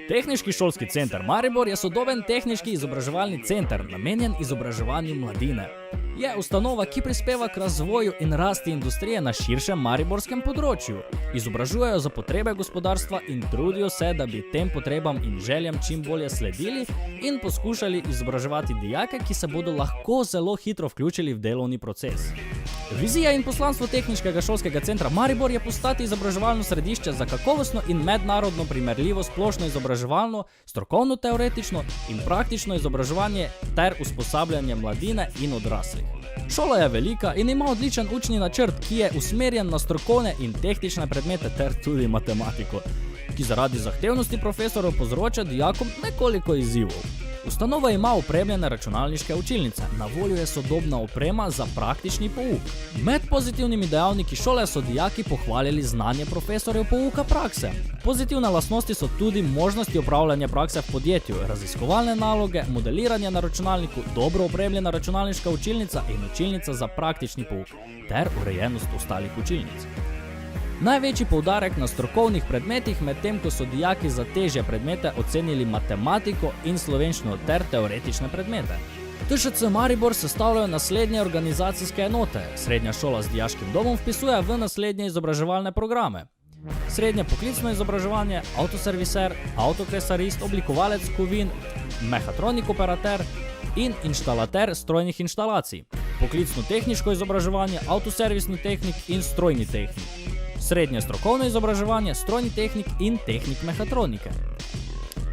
Tehniški šolski center Maribor je sodoben tehniški izobraževalni center, namenjen izobraževanju mladine. Je ustanova, ki prispeva k razvoju in rasti industrije na širšem mariborskem področju. Izobražujejo za potrebe gospodarstva in trudijo se, da bi tem potrebam in željam čim bolje sledili in poskušali izobraževati dijake, ki se bodo lahko zelo hitro vključili v delovni proces. Vizija in poslanstvo Tehniškega šolskega centra Maribor je postati izobraževalno središče za kakovostno in mednarodno primerljivo splošno izobraževalno, strokovno teoretično in praktično izobraževanje ter usposabljanje mladine in odraslih. Šola je velika in ima odličen učni načrt, ki je usmerjen na strokovne in tehnične predmete ter tudi matematiko, ki zaradi zahtevnosti profesorjev povzroča dijakom nekoliko izzivov. Ustanova ima opremljene računalniške učilnice, na voljo je sodobna oprema za praktični pouk. Med pozitivnimi dejavniki šole so dijaki pohvalili znanje profesorjev pouka prakse. Pozitivne lastnosti so tudi možnosti opravljanja prakse v podjetju, raziskovalne naloge, modeliranje na računalniku, dobro opremljena računalniška učilnica in učilnica za praktični pouk ter urejenost ostalih učilnic. Največji poudarek na strokovnih predmetih, medtem ko so dijaki za težje predmete ocenili matematiko in slovenščino ter teoretične predmete. TŠC Maribor sestavljajo naslednje organizacijske enote. Srednja šola z dijaškim domom vpisuje v naslednje izobraževalne programe: srednje poklicno izobraževanje, avtoserviser, avtoklesarist, oblikovalec kovin, mehatronik operater in inštalater strojnih inštalacij, poklicno tehniško izobraževanje, avtoservisni tehnik in strojni tehnik, srednje strokovno izobraževanje, strojni tehnik in tehnik mehatronike.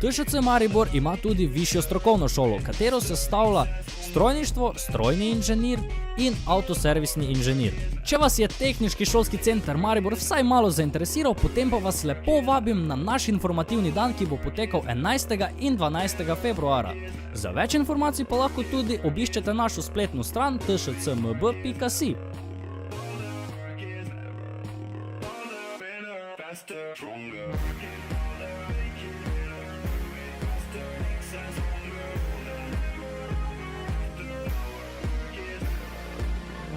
TŠC Maribor ima tudi višjo strokovno šolo, katero sestavlja strojništvo, strojni inženir in avtoservisni inženir. Če vas je Tehniški šolski center Maribor vsaj malo zainteresiral, potem pa vas lepo vabim na naš informativni dan, ki bo potekal 11. in 12. februarja. Za več informacij pa lahko tudi obiščete našo spletno stran tšcmb.si. Faster, stronger.